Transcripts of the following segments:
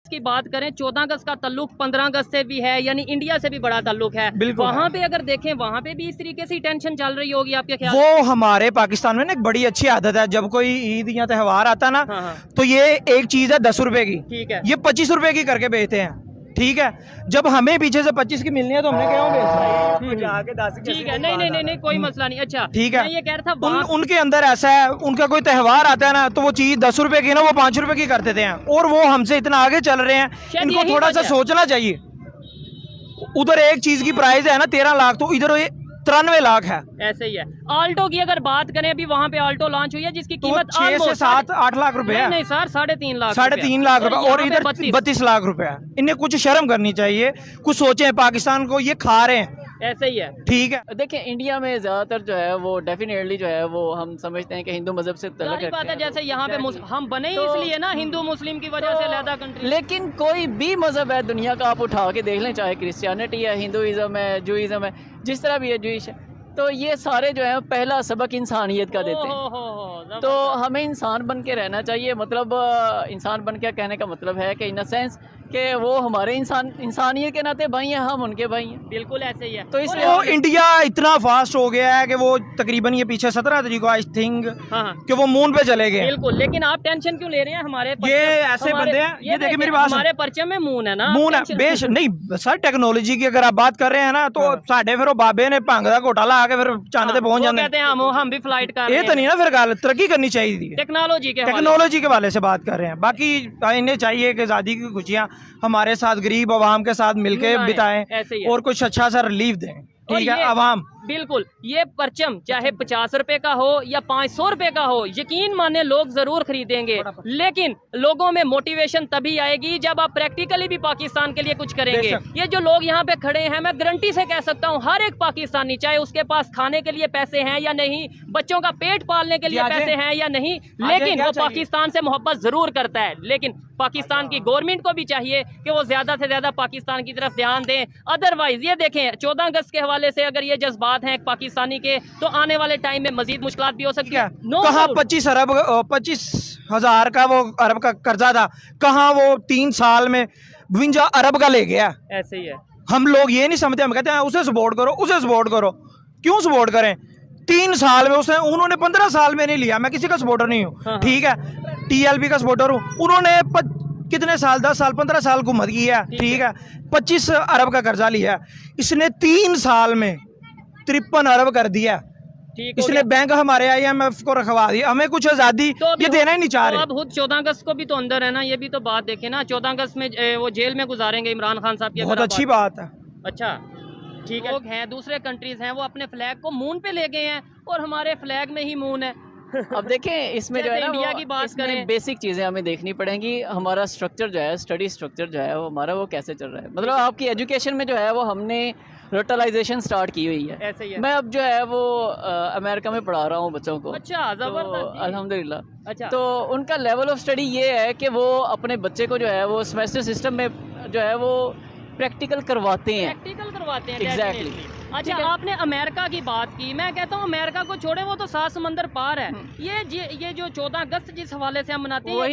की बात करें 14 अगस्त का ताल्लुक 15 अगस्त से भी है, यानी इंडिया से भी बड़ा ताल्लुक है। वहाँ पे अगर देखें वहाँ पे भी इस तरीके से टेंशन चल रही होगी आपके ख्याल? वो हमारे पाकिस्तान में ना एक बड़ी अच्छी आदत है, जब कोई ईद या त्यौहार आता ना, हाँ। तो ये एक चीज है 10 रुपए की, ठीक है, ये 25 रुपए की करके बेचते हैं। ठीक है, जब हमें पीछे से 25 की मिलनी है तो हमने क्यों बेचना है? ठीक है, नहीं कोई मसला नहीं। अच्छा ठीक है, मैं ये कह रहा था उनके अंदर ऐसा है, उनका कोई त्यौहार आता है ना तो वो चीज 10 रुपए की ना वो 5 रुपए की कर देते हैं, और वो हमसे इतना आगे चल रहे हैं। इनको थोड़ा सा सोचना चाहिए। उधर एक चीज की प्राइस है ना 13 लाख, तो इधर 93 लाख है। ऐसे ही है। आल्टो की अगर बात करें, अभी वहाँ पे आल्टो लॉन्च हुई है जिसकी तो कीमत 6 से 7-8 लाख रुपए है। नहीं सर, 3.5 लाख, 3.5 लाख रुपए, और इधर 32 लाख रुपए है। इन्हें कुछ शर्म करनी चाहिए, कुछ सोचे। पाकिस्तान को ये खा रहे हैं। ऐसे ही है। ठीक है, देखिए इंडिया में ज़्यादातर जो है वो डेफिनेटली जो है वो हम समझते हैं कि हिंदू मजहब से तल्लुक़ सारी बात रखते है, हैं। जैसे यहाँ पे हम बने ही इसलिए ना हिंदू मुस्लिम की वजह से अलग कंट्री। लेकिन कोई भी मजहब है दुनिया का आप उठा के देख लें, चाहे क्रिश्चियनिटी है, हिंदुइज़्म है, जूइज़्म है, जिस तरह भी है जूइश है, तो ये सारे जो है पहला सबक इंसानियत का देते हैं। तो हमें इंसान बन के रहना चाहिए। मतलब इंसान बन के कहने का मतलब है कि इन अ सेंस कि वो हमारे इंसानियत के नाते भाई हैं, हम उनके भाई हैं। बिल्कुल ऐसे ही है। तो इसलिए वो इंडिया इतना फास्ट हो गया है कि वो तकरीबन ये पीछे 17 तारीख को आई थिंक कि वो मून पे चले गए। बिल्कुल, लेकिन आप टेंशन क्यों ले रहे हैं? हमारे ये ऐसे बंदे हैं, ये देखिए मेरी बात, हमारे परचम में मून है ना, मून है बेश नहीं सर। टेक्नोलॉजी की अगर आप बात कर रहे हैं ना, तो साढ़े फिर वो बाबे ने भंग दा घोटाला आके फिर चांद पे पहुंच जाते कहते हैं हम भी फ्लाइट कर रहे ये हैं। तो नहीं ना, फिर गल तरक्की करनी चाहिए टेक्नोलॉजी टेक्नोलॉजी के वाले से बात कर रहे हैं। बाकी इन्हें चाहिए कि आज़ादी की खुशियाँ हमारे साथ गरीब आवाम के साथ मिलके बिताएं और कुछ अच्छा सा रिलीफ दें। ठीक है आवाम, बिल्कुल। ये परचम चाहे 50 रुपए का हो या 500 रुपए का हो, यकीन माने लोग जरूर खरीदेंगे, लेकिन लोगों में मोटिवेशन तभी आएगी जब आप प्रैक्टिकली भी पाकिस्तान के लिए कुछ करेंगे। ये जो लोग यहाँ पे खड़े हैं, मैं गारंटी से कह सकता हूँ हर एक पाकिस्तानी, चाहे उसके पास खाने के लिए पैसे हैं या नहीं, बच्चों का पेट पालने के लिए पैसे हैं या नहीं, लेकिन वो पाकिस्तान से मोहब्बत जरूर करता है। लेकिन पाकिस्तान की गवर्नमेंट को भी चाहिए कि वो ज्यादा से ज्यादा पाकिस्तान की तरफ ध्यान दें। अदरवाइज ये देखें 14 अगस्त के हवाले से अगर ये जज्बात हैं पाकिस्तानी के, तो आने वाले टाइम में मजीद मुश्किलात भी हो सकती है। कहाँ 25,000 का वो अरब का कर्जा था, कहाँ वो 3 साल में 52 अरब का ले गया। ऐसे ही है। हम लोग ये नहीं समझते, हम कहते हैं उसे सपोर्ट करो, उसे सपोर्ट करो। क्यों सपोर्ट करें? 3 साल में उन्होंने 15 साल में नहीं लिया। मैं किसी का सपोर्टर नहीं हूँ, ठीक है, TLP का सपोर्टर हूँ। उन्होंने कितने साल, 10 साल 15 साल हुकूमत की है, ठीक है, 25 अरब का कर्जा लिया। इसने 3 साल में 53 अरब कर दिया। इसने बैंक हमारे IMF को रखवा दिया। हमें कुछ आज़ादी तो ये देना ही नहीं चाह रहे। अब खुद 14 अगस्त को भी तो अंदर है ना, ये भी तो बात देखें ना। 14 अगस्त में वो जेल में गुजारेंगे इमरान खान साहब की। बहुत अच्छी बात है। अच्छा ठीक है। लोग हैं दूसरे कंट्रीज हैं, वो अपने फ्लैग को मून पे ले गए हैं और हमारे फ्लैग में ही मून है। अब देखें इसमें जो है ना इंडिया की बात करें, बेसिक चीज़ें हमें देखनी पड़ेंगी। हमारा स्ट्रक्चर जो है, स्टडी स्ट्रक्चर जो है वो हमारा वो कैसे चल रहा है। मतलब आपकी एजुकेशन में जो है वो हमने रोटलाइजेशन स्टार्ट की हुई है। ऐसे ही है। मैं अब जो है वो अमेरिका में पढ़ा रहा हूँ बच्चों को। अच्छा जबरदस्त, तो अल्हम्दुलिल्लाह। अच्छा, तो उनका लेवल ऑफ स्टडी ये है कि वो अपने बच्चे को जो है वो सेमेस्टर सिस्टम में जो है वो प्रैक्टिकल करवाते हैं। एग्जैक्टली। अच्छा आपने अमेरिका की बात की, मैं कहता हूँ अमेरिका को छोड़े, वो तो 7 समंदर पार है। ये जो 14 अगस्त जिस हवाले से हम मनाते हैं,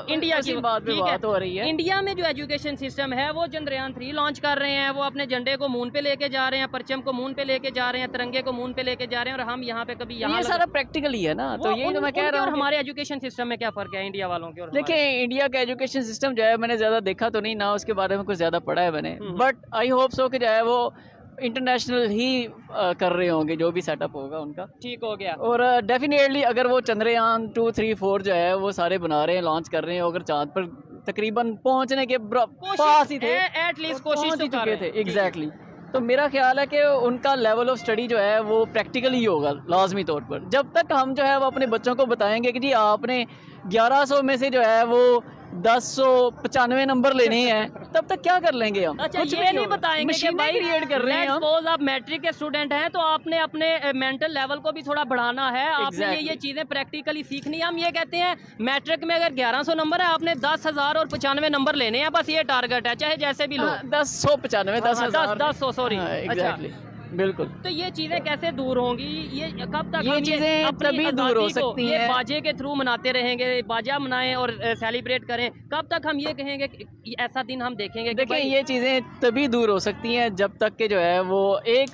इंडिया की बात हो रही है। इंडिया में जो एजुकेशन सिस्टम है वो चंद्रयान 3 लॉन्च कर रहे हैं, वो अपने झंडे को मून पे लेके जा रहे हैं, परचम को मून पे लेके जा रहे हैं, तिरंगे को मून पे लेके जा रहे हैं, और हम यहाँ पे कभी यहाँ सारा प्रैक्टिकली है ना। तो यही तो मैं कह रहा हूँ। हमारे एजुकेशन सिस्टम में क्या फर्क है इंडिया वालों के और? देखिए इंडिया का एजुकेशन सिस्टम जो है मैंने ज़्यादा देखा तो नहीं ना, उसके बारे में कुछ ज़्यादा पढ़ा है मैंने, बट आई होप सो कि जो है वो इंटरनेशनल ही कर रहे होंगे जो भी सेटअप होगा उनका। ठीक हो गया। और डेफिनेटली अगर वो चंद्रयान 2, 3, 4 जो है वो सारे बना रहे हैं, लॉन्च कर रहे हैं, अगर चांद पर तकरीबन पहुंचने के पास ही थे, एटलीस्ट कोशिश तो कर रहे थे। एग्जैक्टली। तो मेरा ख्याल है कि उनका लेवल ऑफ स्टडी जो है वो प्रैक्टिकली ही होगा लाजमी तौर पर। जब तक हम जो है वो अपने बच्चों को बताएंगे कि जी आपने 1100 में से जो है वो 1095 नंबर लेने हैं, तब तक क्या कर लेंगे हम? अच्छा ये नहीं बताएंगे कि भाई क्रिएट कर रहे हैं हम। सपोज आप मैट्रिक के स्टूडेंट हैं तो आपने अपने मेंटल लेवल को भी थोड़ा बढ़ाना है। आपने ये चीजें प्रैक्टिकली सीखनी है। हम ये कहते हैं मैट्रिक में अगर 1100 नंबर है, आपने 10,000 और 95 नंबर लेने हैं, बस ये टारगेट है, चाहे जैसे भी लो। 1095 10,000 10 सॉरी। एग्जैक्टली। बिल्कुल। तो ये चीजें कैसे दूर होंगी? ये कब तक ये हम चीजें अपनी तभी दूर हो आज़ादी को सकती ये हैं। बाजे के थ्रू मनाते रहेंगे, बाजा मनाएं और सेलिब्रेट करें? कब तक हम ये कहेंगे कि ऐसा दिन हम देखेंगे कि देखिए भाई ये चीज़ें तभी दूर हो सकती हैं जब तक कि जो है वो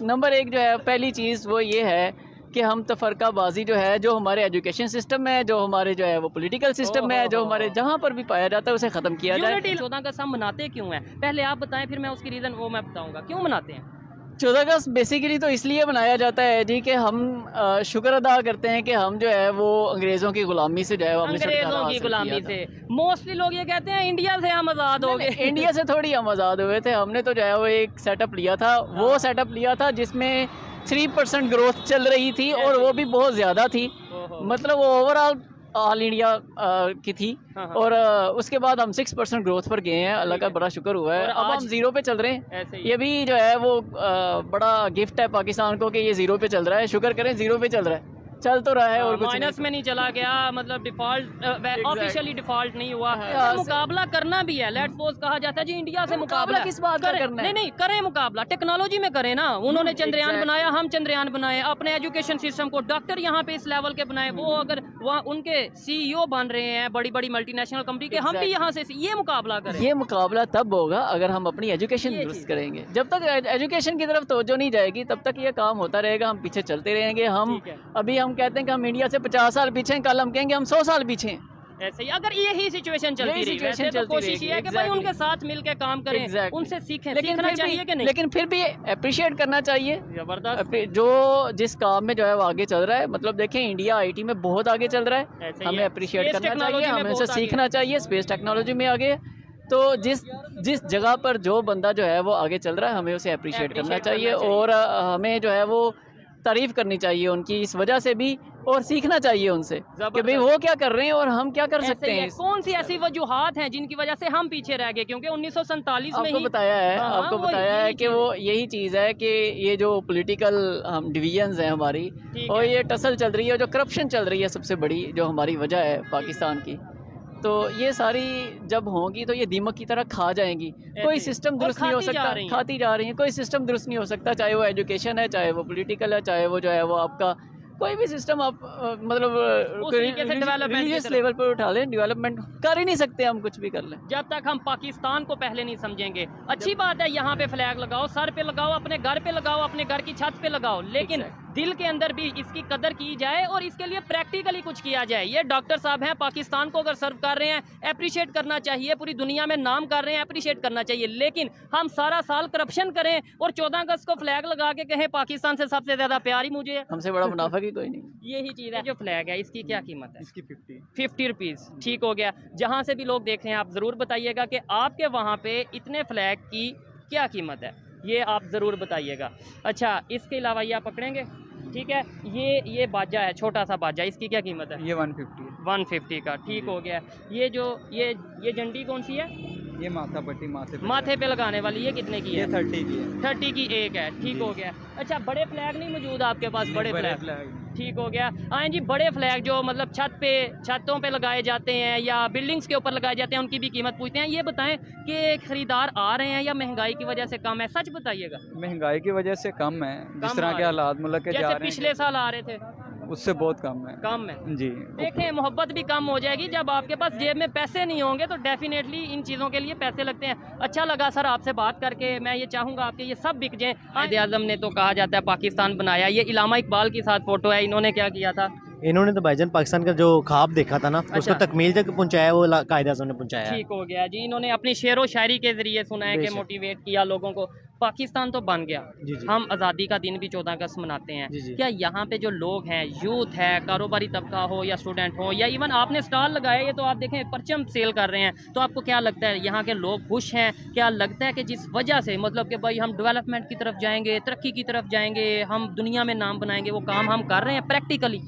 नंबर एक जो है पहली चीज़ वो ये है कि हम तफरकाबाजी जो है जो हमारे एजुकेशन सिस्टम में, जो हमारे जो है वो पॉलिटिकल सिस्टम में, जो हमारे जहाँ पर भी पाया जाता है उसे ख़त्म किया जाए। यूनिटी 14 अगस्त हम मनाते क्यों हैं? पहले आप बताएं, फिर मैं उसकी रीज़न वो मैं बताऊंगा क्यों मनाते हैं। 14 अगस्त बेसिकली तो इसलिए मनाया जाता है जी कि हम शुक्र अदा करते हैं कि हम जो है वो अंग्रेज़ों की ग़ुलामी से जो है वो हमने छुटकारा अंग्रेजों की हासिल गुलामी किया था। से मोस्टली लोग ये कहते हैं इंडिया से हम आज़ाद हो गए। इंडिया से थोड़ी हम आज़ाद हुए थे, हमने तो जो है वो एक सेटअप लिया था, वो सेटअप लिया था जिसमें 3% ग्रोथ चल रही थी और वो भी बहुत ज़्यादा थी, मतलब वो ओवरऑल ऑल इंडिया की थी। हाँ। और उसके बाद हम 6% ग्रोथ पर गए हैं, अल्लाह का बड़ा शुक्र हुआ है। और अब हम आज 0 पे चल रहे हैं। ऐसे ही ये भी जो है वो बड़ा गिफ्ट है पाकिस्तान को कि ये 0 पे चल रहा है, शुक्र करें 0 पे चल रहा है, चल तो रहा है और कुछ माइनस में नहीं चला गया, मतलब डिफॉल्ट ऑफिशियली डिफॉल्ट नहीं हुआ। हाँ, फिर मुकाबला करना भी है। लेट्स सपोज कहा जाता है जी इंडिया से मुकाबला किस बात का करें, करना है? नहीं करें मुकाबला टेक्नोलॉजी में करें ना। उन्होंने चंद्रयान बनाया, हम चंद्रयान बनाए, अपने एजुकेशन सिस्टम को डॉक्टर यहाँ पे इस लेवल के बनाए। वो अगर वहाँ उनके CEO बन रहे हैं बड़ी बड़ी मल्टीनेशनल कंपनी के, हम भी यहाँ से ये मुकाबला करें। ये मुकाबला तब होगा अगर हम अपनी एजुकेशन ये दुरुस्त चीज़। करेंगे। जब तक एजुकेशन की तरफ तवज्जो नहीं जाएगी तब तक ये काम होता रहेगा, हम पीछे चलते रहेंगे। हम ठीक है। अभी हम कहते हैं कि हम इंडिया से 50 साल पीछे हैं, कल हम कहेंगे हम 100 साल पीछे हैं। ऐसे ही अगर यही सिचुएशन चलती यही रही, situation वैसे तो चलती कोशिश ये है रहेगी, कि भाई exactly. उनके साथ मिलकर काम करें, Exactly. उनसे सीखें। लेकिन सीखना फिर चाहिए कि भी नहीं? लेकिन फिर भी अप्रिशिएट करना चाहिए जबरदस्त। जो जिस काम में जो है वो आगे चल रहा है। मतलब देखें इंडिया IT में बहुत आगे चल रहा है, ऐसे ही हमें है। अप्रिशिएट Space करना technology चाहिए, में हमें बहुत उसे आगे सीखना चाहिए। स्पेस टेक्नोलॉजी में आगे है, तो जिस जगह पर जो बंदा जो है वो आगे चल रहा है हमें उसे अप्रिशिएट करना Appreciate चाहिए। करना चाहिए। और हमें जो है वो तारीफ़ करनी चाहिए उनकी इस वजह से भी, और सीखना चाहिए उनसे कि भाई वो क्या कर रहे हैं और हम क्या कर ऐसे सकते ही है। हैं। कौन सी ऐसी वजूहात हैं जिनकी वजह से हम पीछे रह गए? क्योंकि 1947 में आपको ही बताया है, हाँ, आपको वो बताया है यही कि चीज़ वो यही चीज़ है कि ये जो पॉलिटिकल हम डिवीजन्स हैं हमारी, ठीक और है। ये टसल चल रही है, जो करप्शन चल रही है सबसे बड़ी जो हमारी वजह है पाकिस्तान की, तो ये सारी जब होंगी तो ये दीमक की तरह खा जाएंगी। कोई ऐसे। सिस्टम और दुरुस्त नहीं हो खाती जा सकता, रही हैं। खाती जा रही हैं। कोई सिस्टम दुरुस्त नहीं हो सकता, चाहे वो एजुकेशन है, चाहे वो पॉलिटिकल है, चाहे वो जो है वो आपका कोई भी सिस्टम आप मतलब उस तरीके से development की रिलीजियस तरफ। लेवल पर उठा लें, डेवलपमेंट कर ही नहीं सकते हम, कुछ भी कर लें। जब तक हम पाकिस्तान को पहले नहीं समझेंगे। अच्छी बात है यहाँ पे फ्लैग लगाओ, सर पे लगाओ, अपने घर पे लगाओ, अपने घर की छत पे लगाओ, लेकिन दिल के अंदर भी इसकी कदर की जाए और इसके लिए प्रैक्टिकली कुछ किया जाए। ये डॉक्टर साहब हैं, पाकिस्तान को अगर सर्व कर रहे हैं, अप्रिशिएट करना चाहिए। पूरी दुनिया में नाम कर रहे हैं, अप्रिशिएट करना चाहिए। लेकिन हम सारा साल करप्शन करें और 14 अगस्त को फ्लैग लगा के कहें पाकिस्तान से सबसे ज्यादा प्यार ही मुझे है, हमसे बड़ा मुनाफा की कोई नहीं। यही चीज़ है। जो फ्लैग है इसकी क्या कीमत है? इसकी 50 रुपीज़। ठीक हो गया। जहाँ से भी लोग देख रहे हैं आप ज़रूर बताइएगा कि आपके वहाँ पे इतने फ्लैग की क्या कीमत है, ये आप ज़रूर बताइएगा। अच्छा, इसके अलावा ये आप पकड़ेंगे, ठीक है। ये बाजा है, छोटा सा बाजा, इसकी क्या कीमत है? ये 150 है। 150 का। ठीक हो गया। ये जो ये झंडी कौन सी है? ये माथा पट्टी माथे पे लगाने वाली, ये कितने की है? 30 की है। 30 की एक है। ठीक हो गया। अच्छा, बड़े फ्लैग नहीं मौजूद आपके पास? बड़े फ्लैग। ठीक हो गया। हाँ जी, बड़े फ्लैग जो मतलब छतों पे लगाए जाते हैं या बिल्डिंग्स के ऊपर लगाए जाते हैं, उनकी भी कीमत पूछते हैं। ये बताएं कि खरीदार आ रहे हैं या महंगाई की वजह से कम है? सच बताइएगा। महंगाई की वजह से कम है, जिस कम तरह आ के रहे हालात मुल्क के जा जैसे रहे पिछले साल आ रहे थे, हैं उससे बहुत कम है। कम है। जी। देखें, मोहब्बत भी कम हो जाएगी। जब आपके पास जेब में पैसे नहीं होंगे तो डेफिनेटली इन चीज़ों के लिए पैसे लगते हैं। अच्छा लगा सर आपसे बात करके। मैं ये चाहूँगा आपके ये सब बिक जाएं। कायदे आज़म ने तो कहा जाता है पाकिस्तान बनाया, ये इलामा इकबाल के साथ फ़ोटो है, इन्होंने क्या किया था? इन्होंने तो भाईजान पाकिस्तान का जो ख्वाब देखा था ना, उसको अच्छा। तकमील तक पहुंचाया, वो कायदे आज़म ने पहुंचाया है। ठीक हो गया जी। इन्होंने अपनी शेर व शायरी के ज़रिए सुनाया कि बेशक। मोटिवेट किया लोगों को। पाकिस्तान तो बन गया। जी जी। हम आज़ादी का दिन भी 14 अगस्त मनाते हैं। जी जी। क्या यहाँ पे जो लोग हैं, यूथ है, कारोबारी तबका हो या स्टूडेंट हो या इवन आपने स्टॉल लगाया, ये तो आप देखें परचम सेल कर रहे हैं, तो आपको क्या लगता है यहाँ के लोग खुश हैं? क्या लगता है कि जिस वजह से मतलब कि भाई हम डेवलपमेंट की तरफ जाएंगे, तरक्की की तरफ जाएंगे, हम दुनिया में नाम बनाएंगे, वो काम हम कर रहे हैं प्रैक्टिकली?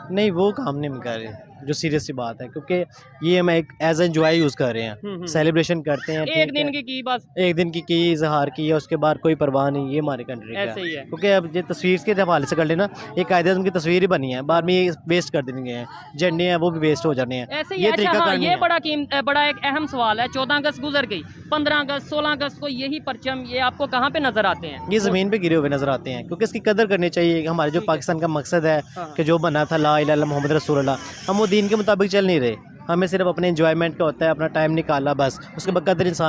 नहीं, वो काम नहीं कर रहे। जो सीरियस सी बात है, क्योंकि ये हम एक एज एंजॉय यूज़ कर रहे हैं, सेलिब्रेशन करते हैं। एक दिन की बस, एक दिन की इजहार की है, उसके बाद कोई परवाह नहीं, ये हमारी कंट्री का ऐसे ही है। क्योंकि अब ये तस्वीर के हवाले से कर लेना, एक कायदे उनकी तस्वीर ही बनी है, बाद में ये वेस्ट कर देने हैं, झंडे हैं वो भी वेस्ट हो जाने हैं। ऐसे ही ये अच्छा, तरीका हाँ, करनी ये है। बड़ा एक अहम सवाल है। 14 अगस्त गुजर गई, 15 अगस्त 16 अगस्त को यही परचम ये आपको कहाँ पे नजर आते हैं? ये ज़मीन पे गिरे हुए नजर आते हैं, क्योंकि इसकी कदर करनी चाहिए। हमारे जो पाकिस्तान का मकसद है कि जो बना था ला इलाहा इल्लल्लाह मोहम्मद रसूलुल्लाह, हम वो दीन के मुताबिक चल नहीं रहे। हमें सिर्फ अपने एंजॉयमेंट का होता है, अपना टाइम निकाला बस, उसके बाद कदर इंसान